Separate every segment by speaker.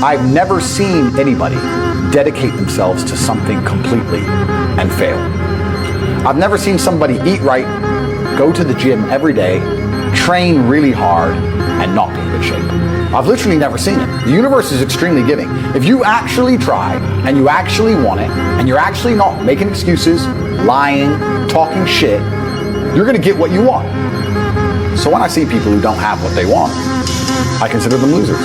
Speaker 1: I've never seen anybody dedicate themselves to something completely and fail. I've never seen somebody eat right, go to the gym every day, train really hard, and not be in good shape. I've literally never seen it. The universe is extremely giving. If you actually try, and you actually want it, and you're actually not making excuses, lying, talking shit, you're gonna get what you want. So when I see people who don't have what they want, I consider them losers.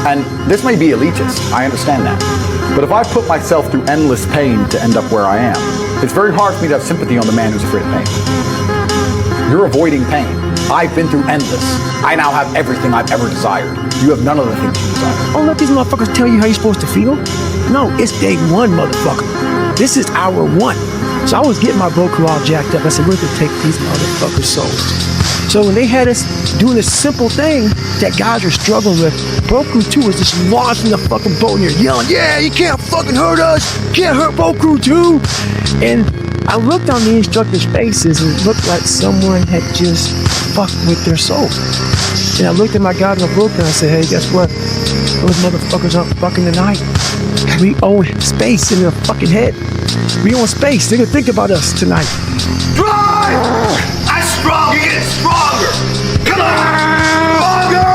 Speaker 1: And this may be elitist, I understand that. But if I put myself through endless pain to end up where I am, it's very hard for me to have sympathy on the man who's afraid of pain. You're avoiding pain. I've been through endless. I now have everything I've ever desired. You have none of the things you desire.
Speaker 2: Don't let these motherfuckers tell you how you're supposed to feel. No, it's day one, motherfucker. This is hour one. So I was getting my Roku all jacked up. I said, we're gonna take these motherfuckers' souls. So when they had us doing this simple thing that guys are struggling with, Roku 2 was just lost in the fucking boat and you're yelling, yeah, you can't fucking hurt us. Can't hurt Roku 2. And I looked on the instructors' faces and it looked like someone had just fucked with their soul. And I looked at my guys in the book and I said, hey, guess what? Those motherfuckers aren't fucking tonight. We own space in their fucking head. We own space. They're gonna think about us tonight.
Speaker 3: Drive! I'm strong. You're getting stronger. Come on. Stronger.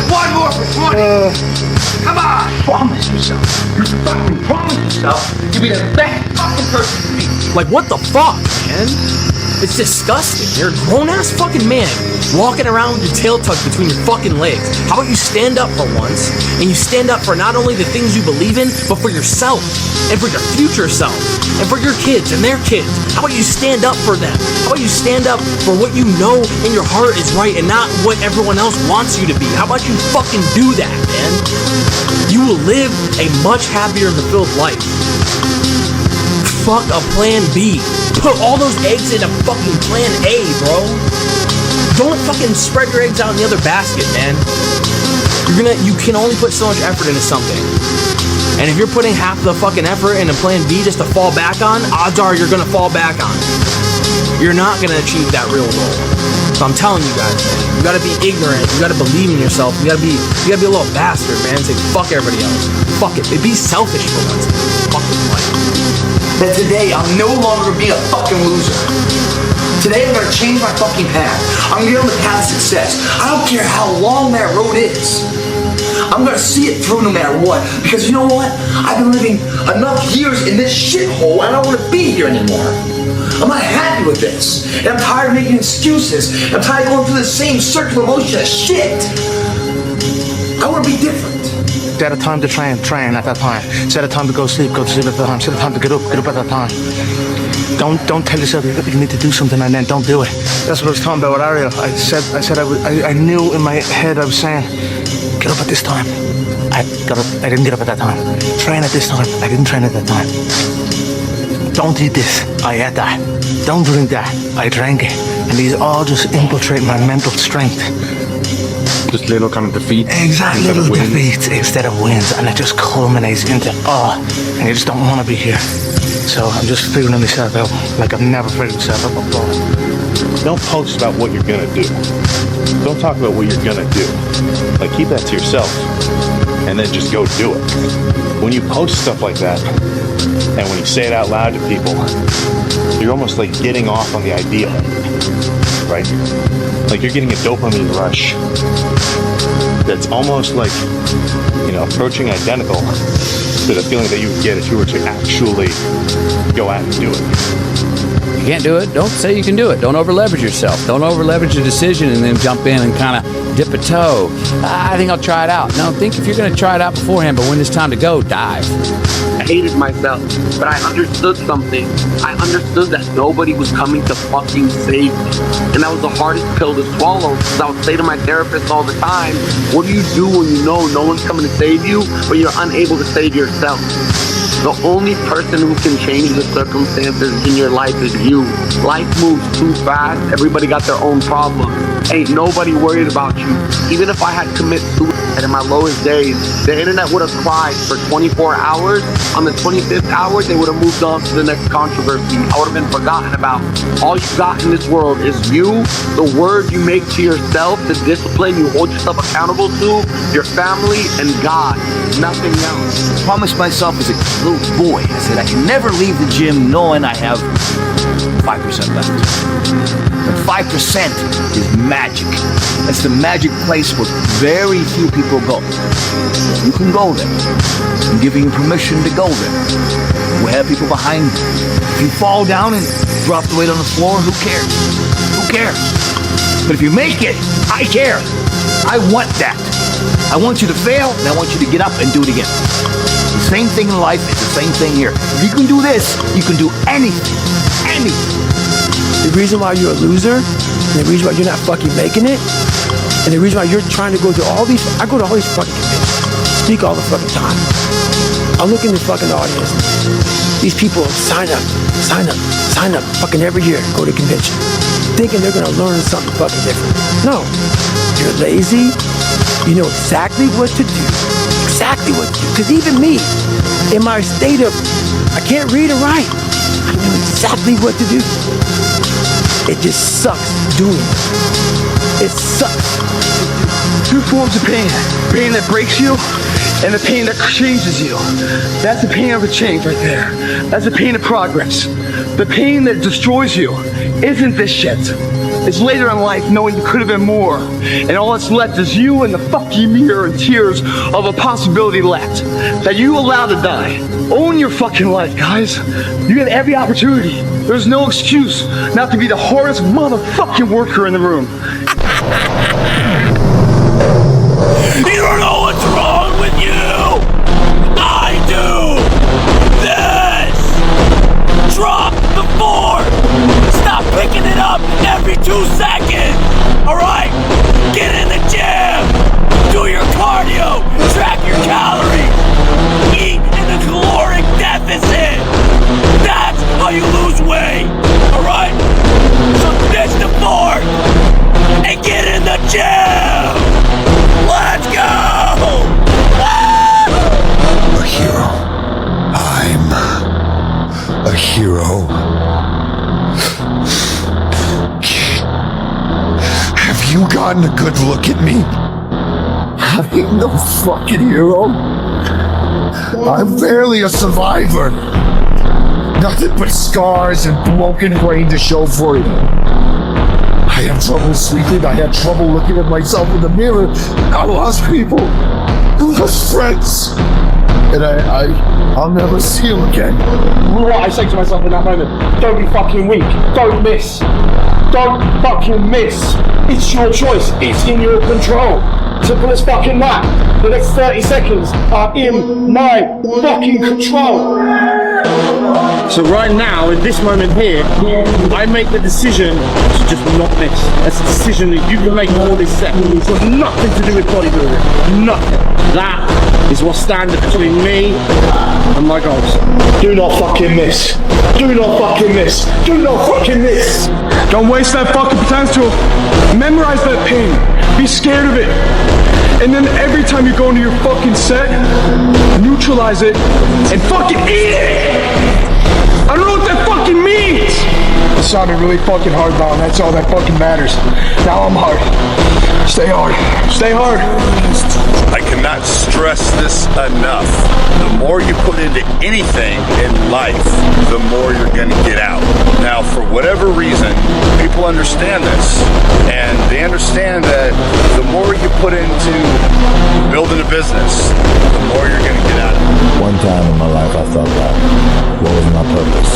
Speaker 3: One more for 20. Come on. Promise yourself. You fucking promise yourself you'll be the best fucking person to be.
Speaker 4: Like, what the fuck, man? It's disgusting. You're a grown-ass fucking man walking around with your tail tucked between your fucking legs. How about you stand up for once, and you stand up for not only the things you believe in, but for yourself, and for your future self, and for your kids and their kids. How about you stand up for them? How about you stand up for what you know in your heart is right and not what everyone else wants you to be? How about you fucking do that, man? You will live a much happier and fulfilled life. Fuck a plan B. Put all those eggs in a fucking plan A, bro. Don't fucking spread your eggs out in the other basket, man. You can only put so much effort into something. And if you're putting half the fucking effort into plan B just to fall back on, odds are you're gonna fall back on. You're not gonna achieve that real goal. So I'm telling you guys, man, you gotta be ignorant, you gotta believe in yourself, you gotta be a little bastard, man. Say fuck everybody else. Fuck it. Be selfish for once. Fuck this life.
Speaker 3: That today I'm no longer gonna be a fucking loser. Today I'm gonna change my fucking path. I'm gonna get on the path of success. I don't care how long that road is. I'm gonna see it through no matter what. Because you know what? I've been living enough years in this shithole and I don't wanna be here anymore. I'm not happy with this. And I'm tired of making excuses. I'm tired of going through the same circular motion of shit. I wanna be different.
Speaker 5: Set a time to train at that time. Set a time to go to sleep at that time. Set a time to get up at that time. Don't tell yourself you need to do something and then don't do it. That's what I was talking about with Ariel. I knew in my head I was saying, get up at this time. I didn't get up at that time. Train at this time. I didn't train at that time. Don't eat this. I ate that. Don't drink that. I drank it. And these all just infiltrate my mental strength.
Speaker 6: Just little kind of defeat.
Speaker 5: Exactly, little defeats instead of wins, and it just culminates into and you just don't want to be here. So I'm just figuring myself out like I've never figured myself out before.
Speaker 6: Don't post about what you're gonna do. Don't talk about what you're gonna do. Like, keep that to yourself, and then just go do it. When you post stuff like that, and when you say it out loud to people, you're almost like getting off on the idea, right? Like you're getting a dopamine rush that's almost like, approaching identical to the feeling that you would get if you were to actually go out and do it.
Speaker 7: You can't do it, don't say you can do it. Don't over leverage yourself. Don't over leverage a decision and then jump in and kind of dip a toe. I think I'll try it out. No, think if you're going to try it out beforehand, but when it's time to go, dive.
Speaker 8: I hated myself, but I understood something. I understood that nobody was coming to fucking save me. And that was the hardest pill to swallow, because I would say to my therapist all the time, what do you do when you know no one's coming to save you, but you're unable to save yourself? The only person who can change the circumstances in your life is you. Life moves too fast. Everybody got their own problems. Ain't nobody worried about you. Even if I had commit suicide in my lowest days, the internet would have cried for 24 hours. On the 25th hour, they would have moved on to the next controversy. I would have been forgotten about. All you got in this world is you, the word you make to yourself, the discipline you hold yourself accountable to, your family, and God. Nothing else.
Speaker 3: I promised myself as a little boy, I said I can never leave the gym knowing I have 5% left. But 5% is magic. That's the magic place where very few people go. You can go there. I'm giving you permission to go there. We have people behind you. If you fall down and drop the weight on the floor, who cares? Who cares? But if you make it, I care. I want that. I want you to fail, and I want you to get up and do it again. The same thing in life is the same thing here. If you can do this, you can do anything. Anything.
Speaker 2: The reason why you're a loser, and the reason why you're not fucking making it, and the reason why you're trying to go to all these, I go to all these fucking conventions, speak all the fucking time. I look in the fucking audience. These people sign up, fucking every year, go to convention, thinking they're gonna learn something fucking different. No, you're lazy. You know exactly what to do. Exactly what to do. Because even me, in my state of, I can't read or write, I knew exactly what to do. It just sucks doing it. It sucks.
Speaker 5: Two forms of pain. Pain that breaks you and the pain that changes you. That's the pain of a change right there. That's the pain of progress. The pain that destroys you isn't this shit. It's later in life knowing you could have been more. And all that's left is you and the fucking mirror and tears of a possibility left. That you allowed to die. Own your fucking life, guys. You get every opportunity. There's no excuse not to be the hardest motherfucking worker in the room.
Speaker 9: You don't know what's wrong with you! I do! This! Drop the fork! Stop picking it up every 2 seconds! Alright? Get in the gym! Do your cardio! Track your calories! Eat in a caloric deficit! That's how you lose weight! Alright? So ditch the fork! And get in the gym! Let's go!
Speaker 10: A hero. I'm a hero. Have you gotten a good look at me? I ain't no fucking hero. I'm barely a survivor. Nothing but scars and broken brain to show for it. I have trouble sleeping. I have trouble looking at myself in the mirror. I lost people. I lost friends. And I'll never see them again.
Speaker 5: What I say to myself in that moment, don't be fucking weak. Don't miss. Don't fucking miss. It's your choice. It's in your control. Simple as fucking that. The next 30 seconds are in my fucking control. So right now, in this moment here, I make the decision to just not miss. That's a decision that you can make all this set. It's got nothing to do with bodybuilding. Nothing. That is what stands between me and my goals. Do not fucking miss. Do not fucking miss. Do not fucking miss. Don't waste that fucking potential. Memorize that pain. Be scared of it. And then every time you go into your fucking set, neutralize it and fucking eat it! I don't know what that fucking means! It sounded really fucking hard, Don. That's all that fucking matters. Now I'm hard. Stay hard. Stay hard.
Speaker 6: I cannot stress this enough. The more you put into anything in life, the more you're going to get out. Now, for whatever reason, people understand this, and they understand that the more you put into building a business, the more you're going to get out of it.
Speaker 10: One time in my life I thought about what was my purpose.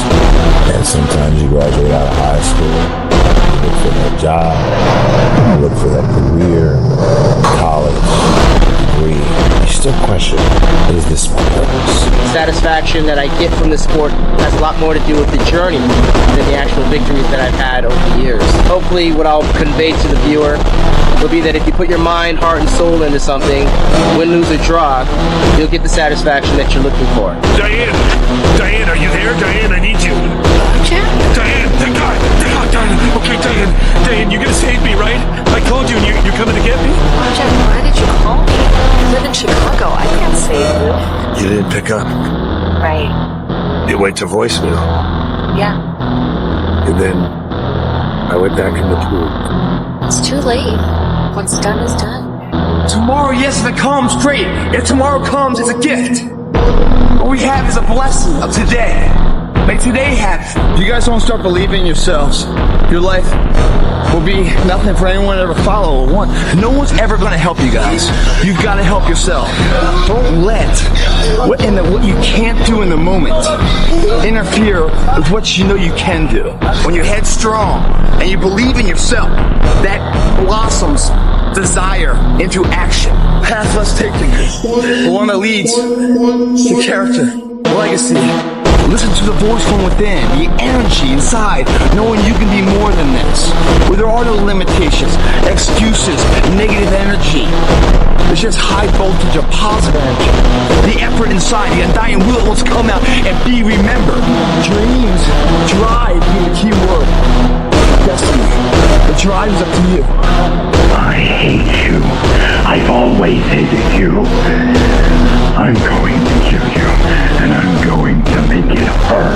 Speaker 10: And sometimes you graduate out of high school, you look for that job, you look for that career, college, you
Speaker 11: agree, you still question, is this my purpose?
Speaker 12: Satisfaction that I get from the sport has a lot more to do with the journey than the actual victories that I've had over the years. Hopefully what I'll convey to the viewer will be that if you put your mind, heart, and soul into something, win, lose, or draw, you'll get the satisfaction that you're looking for.
Speaker 9: Diane! Diane, are you there? Diane, I need you. Diane! Diane! Okay, Diane, you're gonna save me, right? I called you and you're coming to get me?
Speaker 13: Jack, why did you call me? I live in Chicago. I can't save you.
Speaker 11: You didn't pick up.
Speaker 13: Right.
Speaker 11: You went to voicemail.
Speaker 13: Yeah.
Speaker 11: And then I went back in the pool.
Speaker 13: It's too late. What's done is done.
Speaker 3: Tomorrow, yes, if it comes, great. If tomorrow comes, it's a gift. What we have is a blessing of today. Make today happen. You guys don't start believing in yourselves, your life will be nothing for anyone to ever follow or want. No one's ever going to help you guys. You've got to help yourself. Don't let what you can't do in the moment interfere with what you know you can do. When you're headstrong and you believe in yourself, that blossoms desire into action. Path less taken. The one that leads to character, legacy. Listen to the voice from within, the energy inside, knowing you can be more than this. Where there are no limitations, excuses, negative energy. There's just high voltage of positive energy. The effort inside, the undying will that wants to come out and be remembered. Dreams, drive being the key word. Destiny. The drive is up to you.
Speaker 14: I hate you. I've always hated you. I'm going to kill you, and I'm going to make it hurt.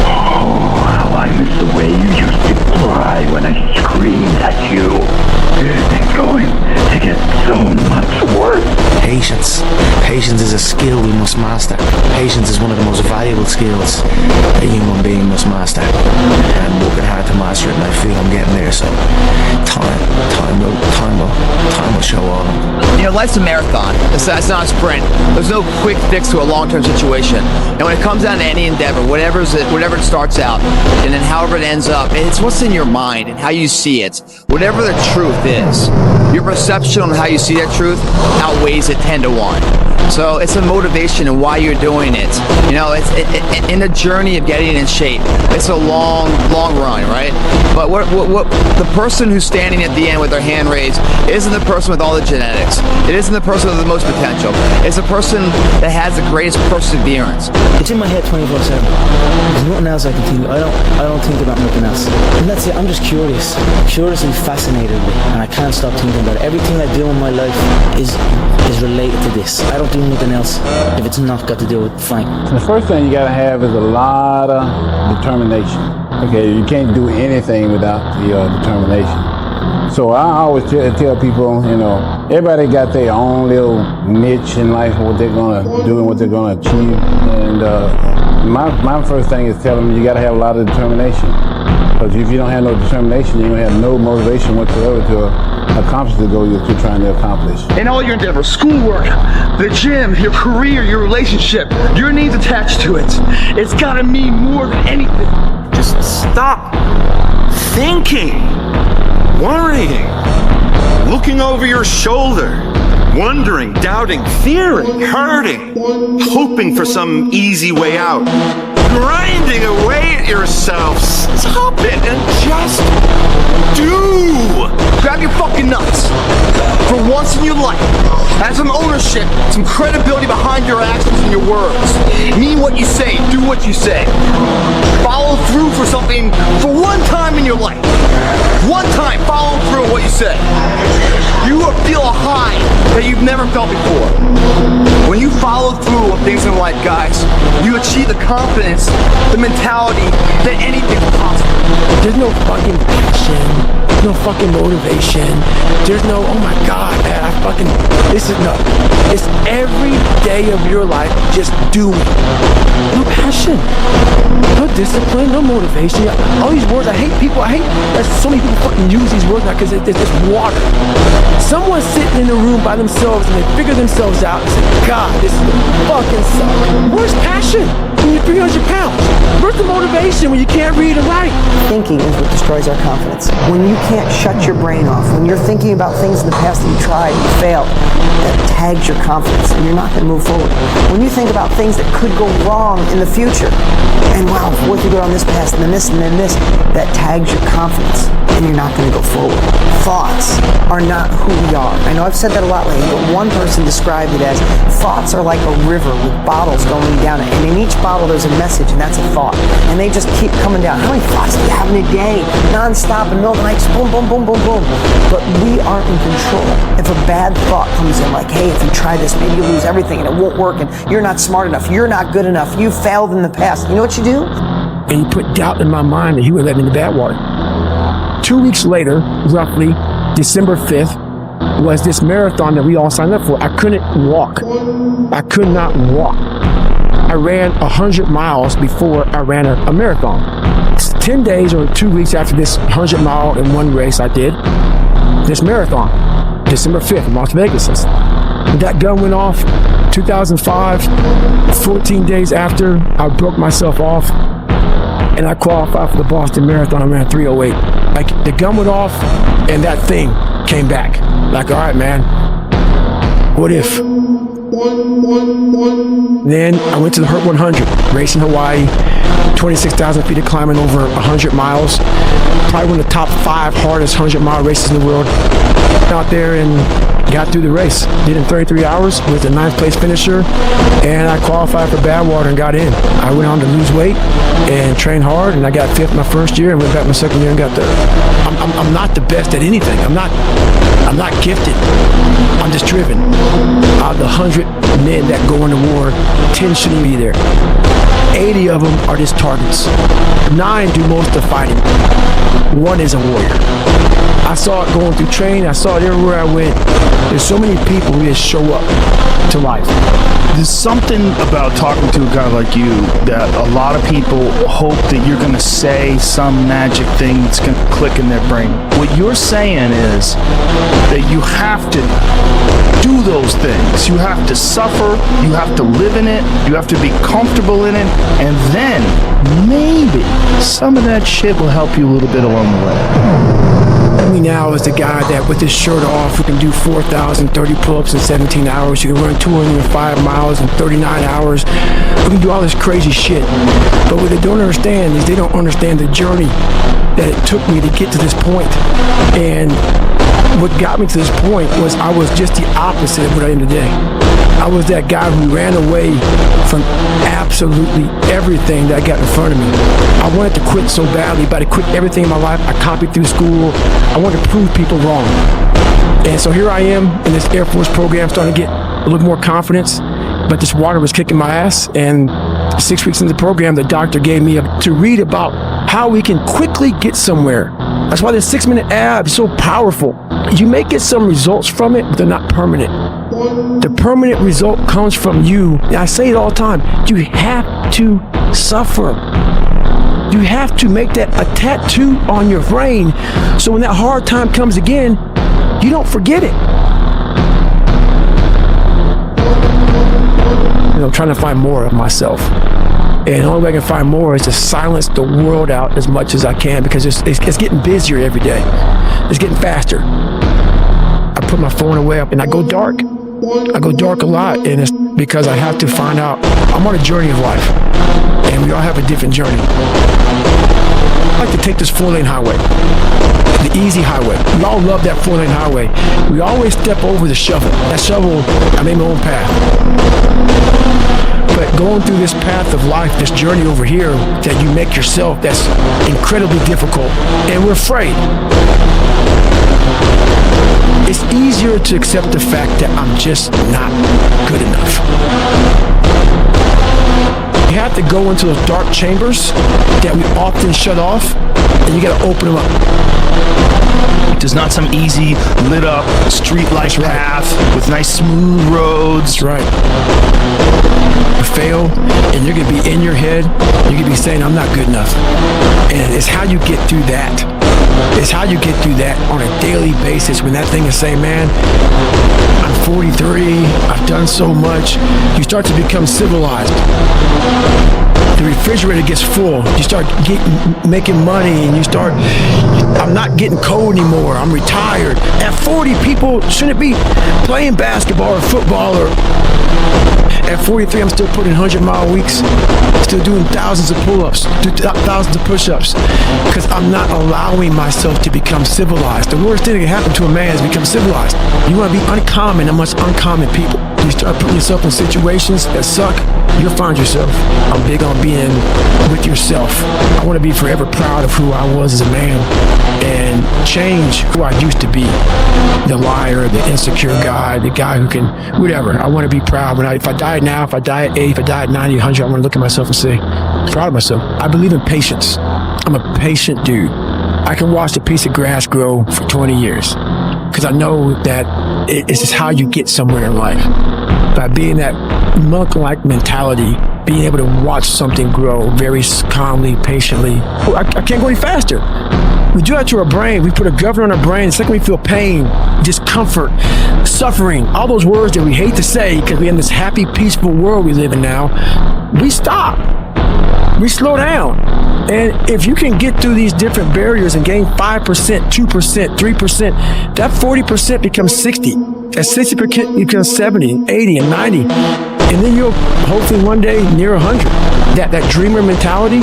Speaker 14: Oh, how I miss the way you used to cry when I screamed at you. It's going to get so much worse.
Speaker 11: Patience. Patience is a skill we must master. Patience is one of the most valuable skills a human being must master. And I'm working hard to master it, and I feel I'm getting there. So, time will show all.
Speaker 3: You know, life's a marathon. It's not a sprint. There's no quick fix to a long-term situation. And when it comes down to any endeavor, whatever it starts out, and then however it ends up, it's what's in your mind and how you see it. Whatever the truth is, your perception on how you see that truth outweighs it 10 to 1. So it's a motivation in why you're doing it. You know, it's in the journey of getting in shape. It's a long run, right? But what the person who's standing at the end with their hand raised isn't the person with all the genetics. It isn't the person with the most potential. It's the person that has the greatest perseverance.
Speaker 15: It's in my head 24/7. There's nothing else I can think of. I don't think about nothing else. And that's it. I'm just curious and fascinated with it, and I can't stop thinking about it. Everything I do in my life is related to this. I don't do anything else if it's not got to do with Frank.
Speaker 16: The first thing you gotta have is a lot of determination. Okay, you can't do anything without the determination. So I always tell people, you know, everybody got their own little niche in life, what they're gonna do and what they're gonna achieve. And my first thing is telling them you gotta have a lot of determination. Because if you don't have no determination, you don't have no motivation whatsoever to accomplish the goal that you're trying to accomplish.
Speaker 3: In all your endeavors, schoolwork, the gym, your career, your relationship, your needs attached to it. It's gotta mean more than anything. Just stop thinking, worrying, looking over your shoulder, wondering, doubting, fearing, hurting, hoping for some easy way out, grinding away at yourself. Stop it and just do. Grab your fucking nuts. For once in your life, have some ownership, some credibility behind your actions and your words. Mean what you say, do what you say. Follow through for something for one time in your life. One time, follow through on what you say. You will feel a high that you've never felt before. When you follow through on things in life, guys, you achieve the confidence, the mentality that anything's possible.
Speaker 2: There's no fucking passion. No fucking motivation. There's no, oh my God, man, it's every day of your life just doing. No passion, no discipline, no motivation. All these words, I hate that so many people fucking use these words now because it's just water. Someone's sitting in a room by themselves and they figure themselves out and say, God, this is fucking suck. Where's passion? when you're 300 pounds? Where's the motivation when you can't read and write?
Speaker 17: Thinking is what destroys our confidence. When you can't shut your brain off, when you're thinking about things in the past that you tried and you failed, that tags your confidence and you're not going to move forward. When you think about things that could go wrong in the future, and wow, what if you go down this path and then this and then this, that tags your confidence and you're not going to go forward. Thoughts are not who we are. I know I've said that a lot lately, but one person described it as thoughts are like a river with bottles going down it, and in each bottle there's a message, and that's a thought. And they just keep coming down. How many thoughts do you have in a day? Non-stop in the middle of the night, just boom, boom, boom, boom, boom. But we aren't in control. If a bad thought comes in, like, hey, if you try this, maybe you'll lose everything and it won't work, and you're not smart enough, you're not good enough, you failed in the past. You know what you do?
Speaker 2: And he put doubt in my mind that he would let me in the bad water. 2 weeks later, roughly, December 5th, was this marathon that we all signed up for. I couldn't walk. I could not walk. I ran 100 miles before I ran a marathon. 10 days or 2 weeks after this 100 mile in one race I did, this marathon, December 5th in Las Vegas. That gun went off 2005, 14 days after I broke myself off and I qualified for the Boston Marathon. I ran 3:08. Like, the gun went off and that thing came back. Like, all right, man, what if? Then I went to the Hurt 100, race in Hawaii, 26,000 feet of climbing over 100 miles. Probably one of the top 5 hardest 100-mile races in the world. Out there and got through the race. Did it in 33 hours, was the 9th place finisher, and I qualified for Badwater and got in. I went on to lose weight and train hard, and I got 5th my first year and went back my second year and got 3rd. I'm not the best at anything. I'm not gifted. I'm just driven. Out of the 100 men that go into war, 10 shouldn't be there. 80 of them are just targets. 9 do most of the fighting. 1 is a warrior. I saw it going through training. I saw it everywhere I went. There's so many people who just show up to life.
Speaker 18: There's something about talking to a guy like you that a lot of people hope that you're going to say some magic thing that's going to click in their brain. What you're saying is that you have to do those things. You have to suffer. You have to live in it. You have to be comfortable in it. And then maybe some of that shit will help you a little bit along the way.
Speaker 2: Me now is the guy that with his shirt off, who can do 4,030 pull-ups in 17 hours. You can run 205 miles in 39 hours. We can do all this crazy shit. But what they don't understand is they don't understand the journey that it took me to get to this point. And what got me to this point was I was just the opposite of what I am today. I was that guy who ran away from absolutely everything that got in front of me. I wanted to quit so badly, but I quit everything in my life. I copied through school. I wanted to prove people wrong. And so here I am in this Air Force program, starting to get a little more confidence, but this water was kicking my ass. And 6 weeks into the program, the doctor gave me to read about how we can quickly get somewhere. That's why the 6-minute ab is so powerful. You may get some results from it, but they're not permanent. The permanent result comes from you. And I say it all the time. You have to suffer. You have to make that a tattoo on your brain, so when that hard time comes again, you don't forget it. I'm trying to find more of myself. And the only way I can find more is to silence the world out as much as I can, because it's getting busier every day. It's getting faster. I put my phone away and I go dark. I go dark a lot, and it's because I have to find out. I'm on a journey of life, and we all have a different journey. I like to take this 4-lane highway, the easy highway. We all love that 4-lane highway. We always step over the shovel. That shovel, I made my own path. But going through this path of life, this journey over here that you make yourself, that's incredibly difficult, and we're afraid. It's easier to accept the fact that I'm just not good enough. You have to go into those dark chambers that we often shut off, and you gotta open them up.
Speaker 18: There's not some easy, lit up, street-like path with nice smooth roads.
Speaker 2: That's right. You fail, and you're gonna be in your head, you're gonna be saying, I'm not good enough. And it's how you get through that. It's how you get through that on a daily basis, when that thing is saying, man, I'm 43, I've done so much. You start to become civilized. the refrigerator gets full. You start making money, and you start, I'm not getting cold anymore. I'm retired. At 40, people shouldn't be playing basketball or football or. At 43, I'm still putting 100-mile weeks, still doing thousands of pull-ups, thousands of push-ups, because I'm not allowing myself to become civilized. The worst thing that can happen to a man is become civilized. You want to be uncommon amongst uncommon people. You start putting yourself in situations that suck, you'll find yourself. I'm big on being with yourself. I want to be forever proud of who I was as a man and change who I used to be. The liar, the insecure guy, the guy who can, whatever. I want to be proud. If I die now, if I die at 80, if I die at 90, 100, I want to look at myself and say, I'm proud of myself. I believe in patience. I'm a patient dude. I can watch a piece of grass grow for 20 years because I know that it's just how you get somewhere in life. By being that monk-like mentality, being able to watch something grow very calmly, patiently. I can't go any faster. We do that to our brain. We put a governor on our brain. The second we feel pain, discomfort, suffering, all those words that we hate to say because we're in this happy, peaceful world we live in now, we stop. We slow down. And if you can get through these different barriers and gain 5%, 2%, 3%, that 40% becomes 60. That 60% becomes 70, 80, and 90. And then you'll hopefully one day near 100. That dreamer mentality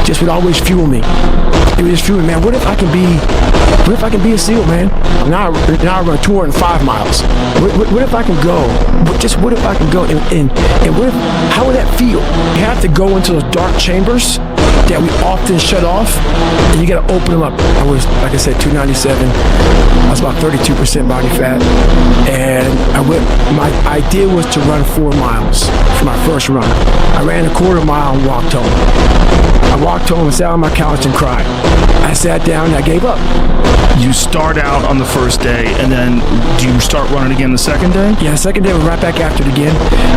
Speaker 2: just would always fuel me. It would just fuel me, man. What if I can be a SEAL, man? Now I run 205 miles. What if I can go? What if I can go? And what if, how would that feel? You have to go into those dark chambers that we often shut off, and you gotta open them up. I was, like I said, 297. I was about 32% body fat, and my idea was to run 4 miles for my first run. I ran a quarter mile and walked home. I walked home and sat on my couch and cried. I sat down and I gave up.
Speaker 18: You start out on the first day, and then do you start running again the second day?
Speaker 2: Yeah, the second day we're right back after it again.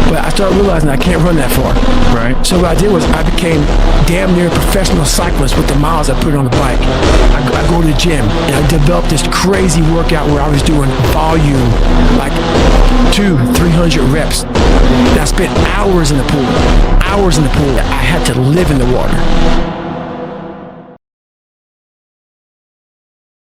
Speaker 2: But I started realizing I can't run that far.
Speaker 18: Right.
Speaker 2: So what I did was I became damn near a professional cyclist with the miles I put on the bike. I go to the gym, and I developed this crazy workout where I was doing volume, like 200-300 reps. And I spent hours in the pool. I had to live in the water.